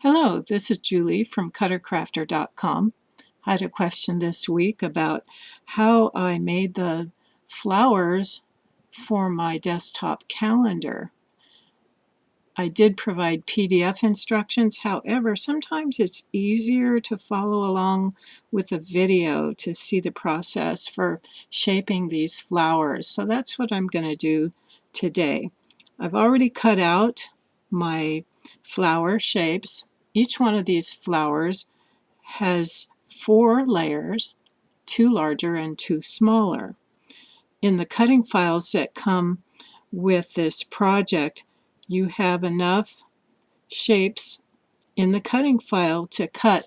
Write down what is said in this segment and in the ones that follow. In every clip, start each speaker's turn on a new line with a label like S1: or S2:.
S1: Hello, this is Julie from cuttercrafter.com. I had a question this week about how I made the flowers for my desktop calendar. I did provide PDF instructions, however, sometimes it's easier to follow along with a video to see the process for shaping these flowers. So that's what I'm going to do today. I've already cut out my flower shapes. Each one of these flowers has 4 layers, 2 larger and 2 smaller. In the cutting files that come with this project, you have enough shapes in the cutting file to cut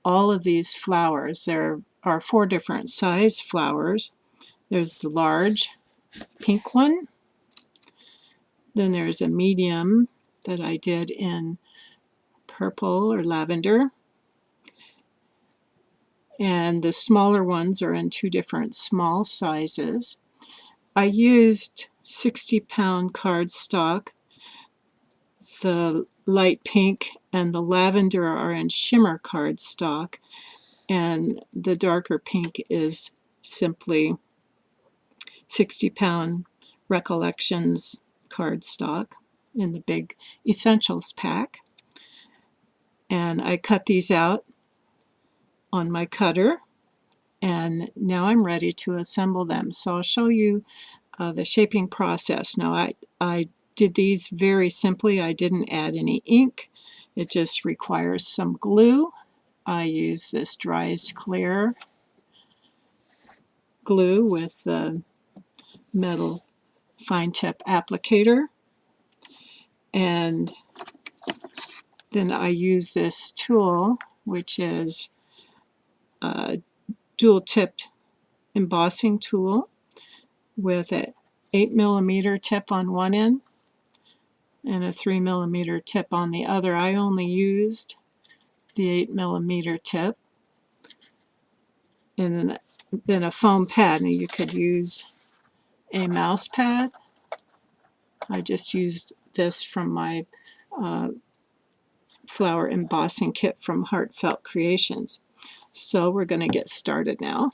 S1: all of these flowers. There are 4 different size flowers. There's the large pink one, then there's a medium that I did in purple or lavender, and the smaller ones are in 2 different small sizes. I used 60-pound cardstock. The light pink and the lavender are in shimmer cardstock, and the darker pink is simply 60-pound Recollections cardstock in the big Essentials pack. And I cut these out on my cutter, and now I'm ready to assemble them. So I'll show you the shaping process. Now I did these very simply. I didn't add any ink. It just requires some glue. I use this Dries Clear glue with the metal fine tip applicator, and then I use this tool, which is a dual-tipped embossing tool with an 8mm tip on one end and a 3mm tip on the other. I only used the 8mm tip, and then a foam pad. Now you could use a mouse pad. I just used this from my flower embossing kit from Heartfelt Creations. So we're going to get started now.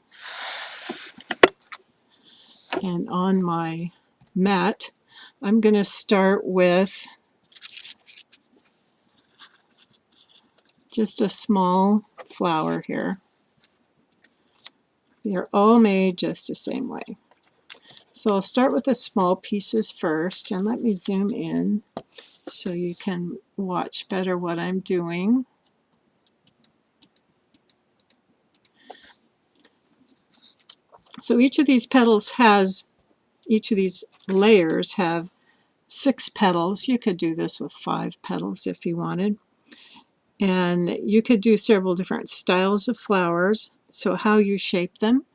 S1: And on my mat, I'm going to start with just a small flower here. They're all made just the same way. So I'll start with the small pieces first, and let me zoom in so you can watch better what I'm doing. So each of these layers have 6 petals. You could do this with 5 petals if you wanted. And you could do several different styles of flowers. So how you shape them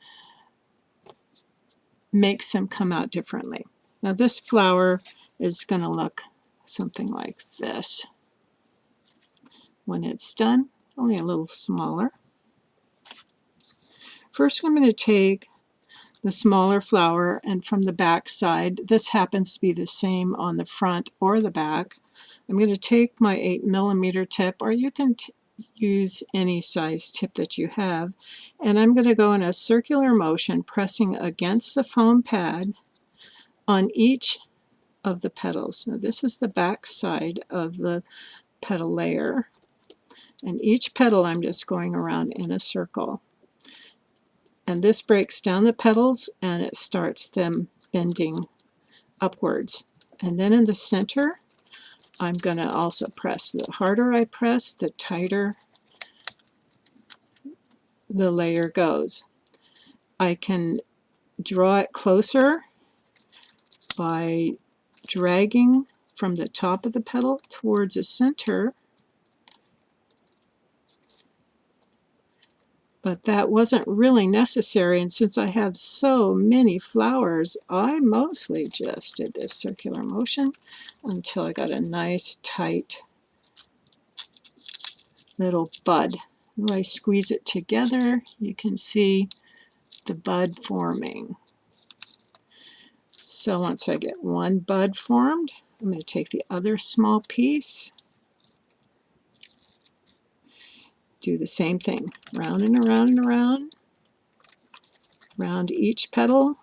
S1: makes them come out differently. Now this flower is going to look something like this when it's done, only a little smaller. First I'm going to take the smaller flower, and from the back side, this happens to be the same on the front or the back, I'm going to take my 8mm tip, or you can use any size tip that you have, and I'm going to go in a circular motion pressing against the foam pad on each of the petals. Now this is the back side of the petal layer, and each petal I'm just going around in a circle. And this breaks down the petals and it starts them bending upwards. And then in the center, I'm going to also press. The harder I press, the tighter the layer goes. I can draw it closer by dragging from the top of the petal towards the center, but that wasn't really necessary, and since I have so many flowers, I mostly just did this circular motion until I got a nice tight little bud. When I squeeze it together, you can see the bud forming. So once I get one bud formed, I'm going to take the other small piece do the same thing, round and around and around, round each petal,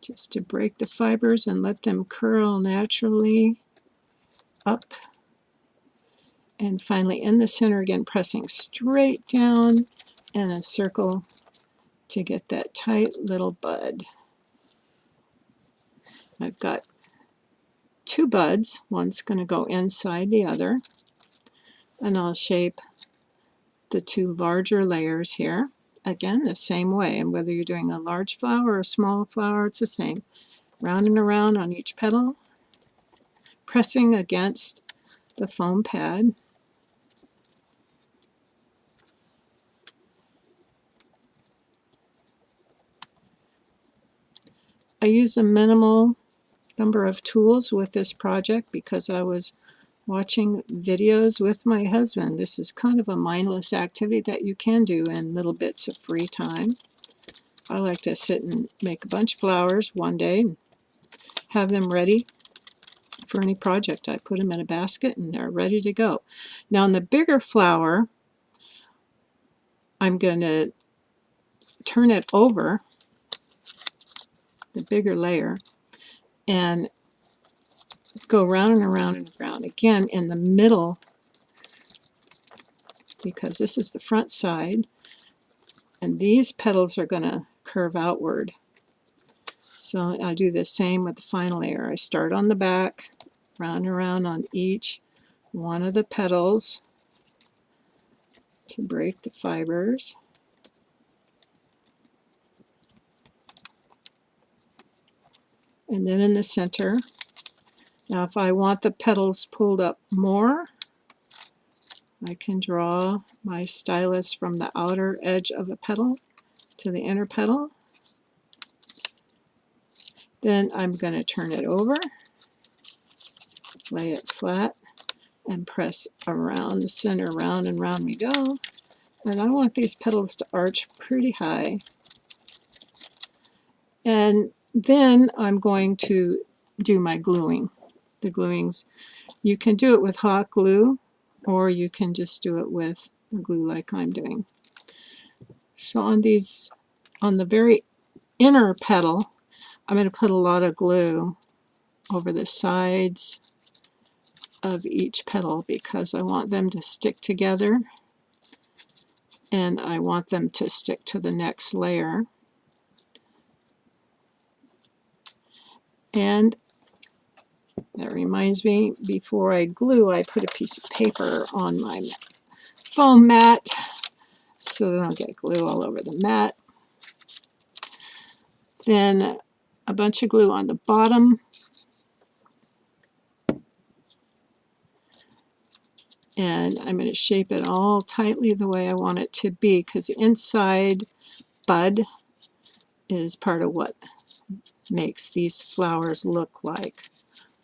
S1: just to break the fibers and let them curl naturally up. And finally in the center again, pressing straight down in a circle to get that tight little bud. I've got two buds, one's going to go inside the other, and I'll shape the two larger layers here. Again, the same way, and whether you're doing a large flower or a small flower, it's the same. Round and around on each petal, pressing against the foam pad. I use a minimal number of tools with this project because I was watching videos with my husband. This is kind of a mindless activity that you can do in little bits of free time. I like to sit and make a bunch of flowers one day and have them ready for any project. I put them in a basket and they're ready to go. Now in the bigger flower, I'm going to turn it over, the bigger layer, and go round and around and around again in the middle, because this is the front side and these petals are going to curve outward. So I do the same with the final layer. I start on the back, round and around on each one of the petals to break the fibers. And then in the center. Now if I want the petals pulled up more, I can draw my stylus from the outer edge of a petal to the inner petal. Then I'm going to turn it over, lay it flat, and press around the center. Round and round we go. And I want these petals to arch pretty high. And then I'm going to do my gluing. The gluings, you can do it with hot glue, or you can just do it with the glue like I'm doing. So on these, on the very inner petal, I'm going to put a lot of glue over the sides of each petal because I want them to stick together and I want them to stick to the next layer. And that reminds me, before I glue, I put a piece of paper on my foam mat so that I don't get glue all over the mat. Then a bunch of glue on the bottom. And I'm going to shape it all tightly the way I want it to be, because the inside bud is part of what makes these flowers look like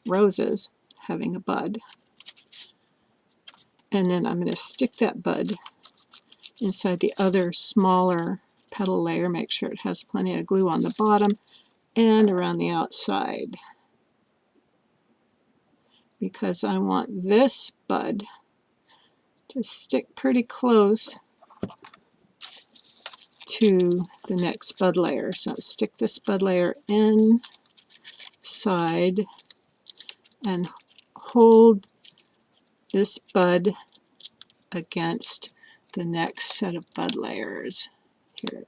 S1: roses having a bud. And then I'm going to stick that bud inside the other smaller petal layer. Make sure it has plenty of glue on the bottom and around the outside, because I want this bud to stick pretty close to the next bud layer. So stick this bud layer inside and hold this bud against the next set of bud layers here.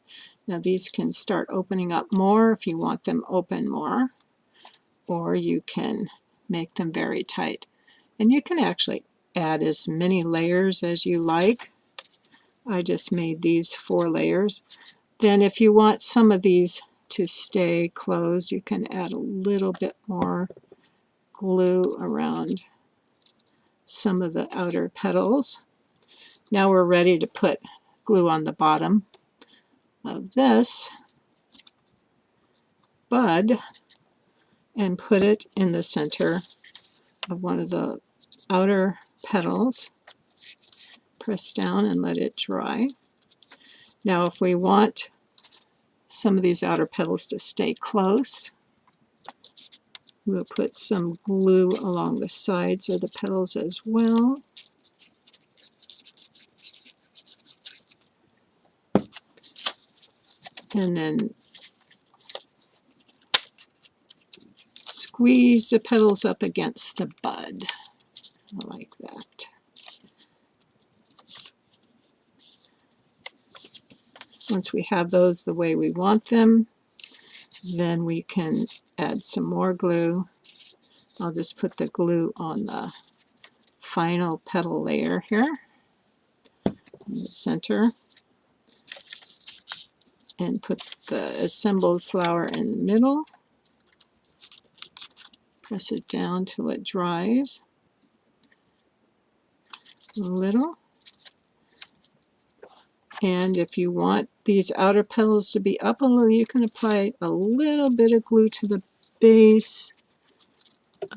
S1: Now these can start opening up more if you want them open more, or you can make them very tight. And you can actually add as many layers as you like. I just made these 4 layers. Then if you want some of these to stay closed, you can add a little bit more glue around some of the outer petals. Now we're ready to put glue on the bottom of this bud and put it in the center of one of the outer petals. Press down and let it dry. Now if we want some of these outer petals to stay close, we'll put some glue along the sides of the petals as well. and then squeeze the petals up against the bud. Like that. Once we have those the way we want them, then we can add some more glue. I'll just put the glue on the final petal layer here in the center and put the assembled flower in the middle. Press it down till it dries a little. And if you want these outer petals to be up a little, you can apply a little bit of glue to the base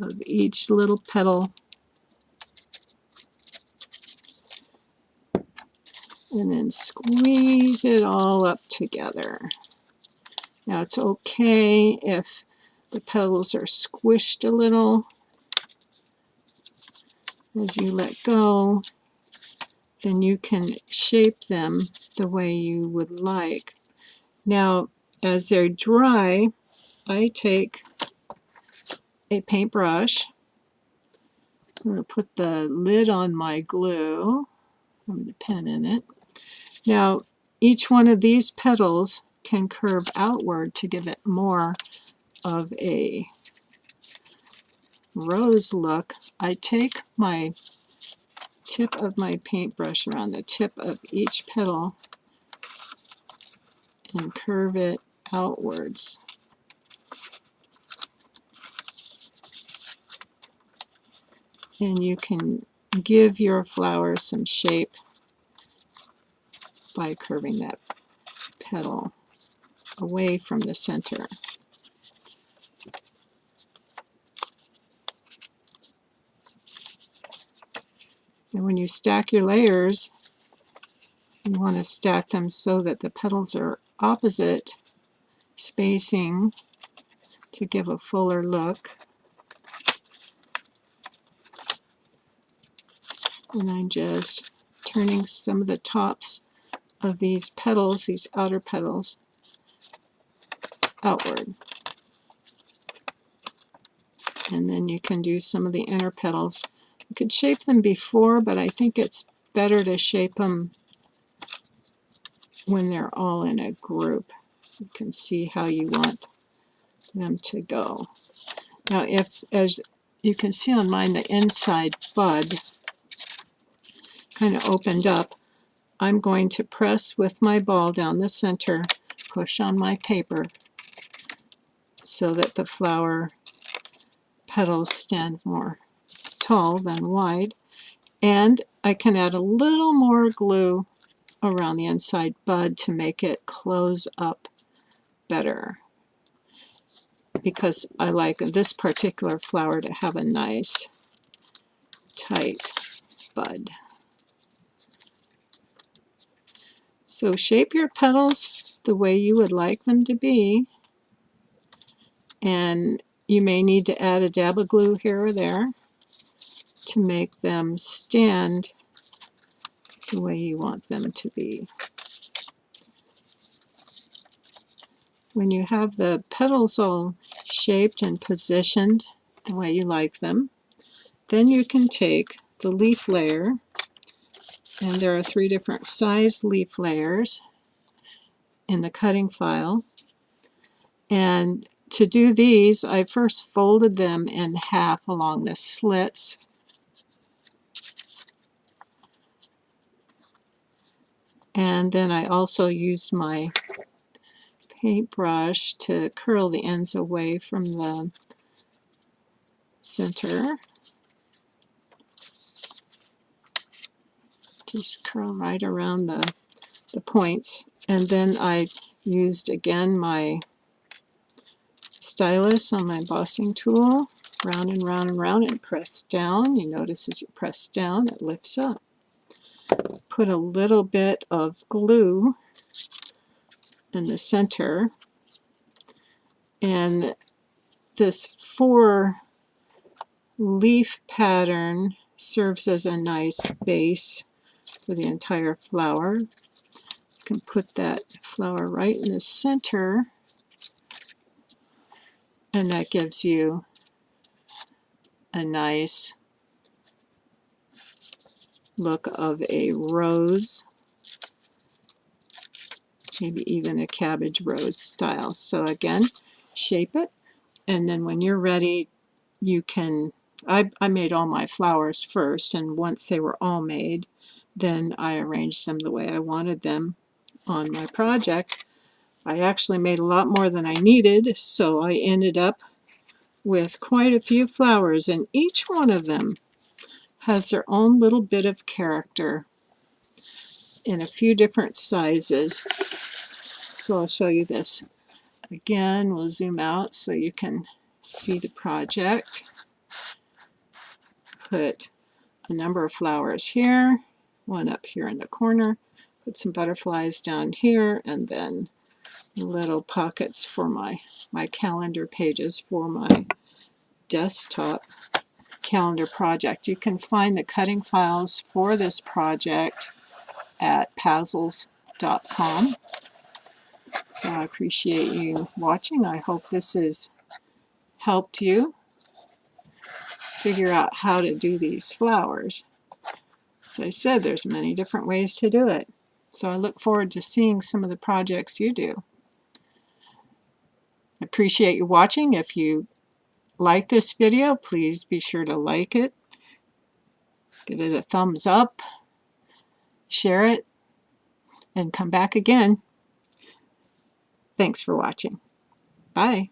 S1: of each little petal. And then squeeze it all up together. Now it's okay if the petals are squished a little as you let go. Then you can shape them the way you would like. Now, as they're dry, I take a paintbrush. I'm going to put the lid on my glue. I'm going to pen in it. Now, each one of these petals can curve outward to give it more of a rose look. I take my tip of my paintbrush around the tip of each petal and curve it outwards. And you can give your flower some shape by curving that petal away from the center. And when you stack your layers, you want to stack them so that the petals are opposite spacing to give a fuller look. And I'm just turning some of the tops of these petals, these outer petals, outward. And then you can do some of the inner petals. You could shape them before, but I think it's better to shape them when they're all in a group. You can see how you want them to go. Now, if, as you can see on mine, the inside bud kind of opened up, I'm going to press with my ball down the center, push on my paper so that the flower petals stand more tall than wide. And I can add a little more glue around the inside bud to make it close up better, because I like this particular flower to have a nice tight bud. So shape your petals the way you would like them to be, and you may need to add a dab of glue here or there to make them stand the way you want them to be. When you have the petals all shaped and positioned the way you like them, then you can take the leaf layer, and there are 3 different size leaf layers in the cutting file. And to do these, I first folded them in half along the slits. And then I also used my paintbrush to curl the ends away from the center. Just curl right around the points. And then I used again my stylus on my embossing tool, round and round and round, and press down. You notice as you press down, it lifts up. Put a little bit of glue in the center, and this 4 leaf pattern serves as a nice base for the entire flower. You can put that flower right in the center, and that gives you a nice look of a rose, maybe even a cabbage rose style. So again, shape it, and then when you're ready, you can, I made all my flowers first, and once they were all made, then I arranged them the way I wanted them on my project. I actually made a lot more than I needed, so I ended up with quite a few flowers, and each one of them has their own little bit of character in a few different sizes. So I'll show you this. Again, we'll zoom out so you can see the project. Put a number of flowers here, one up here in the corner, put some butterflies down here, and then little pockets for my calendar pages for my desktop calendar project. You can find the cutting files for this project at Pazels.com. So I appreciate you watching. I hope this has helped you figure out how to do these flowers. As I said, there's many different ways to do it. So I look forward to seeing some of the projects you do. I appreciate you watching. If you like this video, please be sure to like it, give it a thumbs up, share it, and come back again. Thanks for watching. Bye.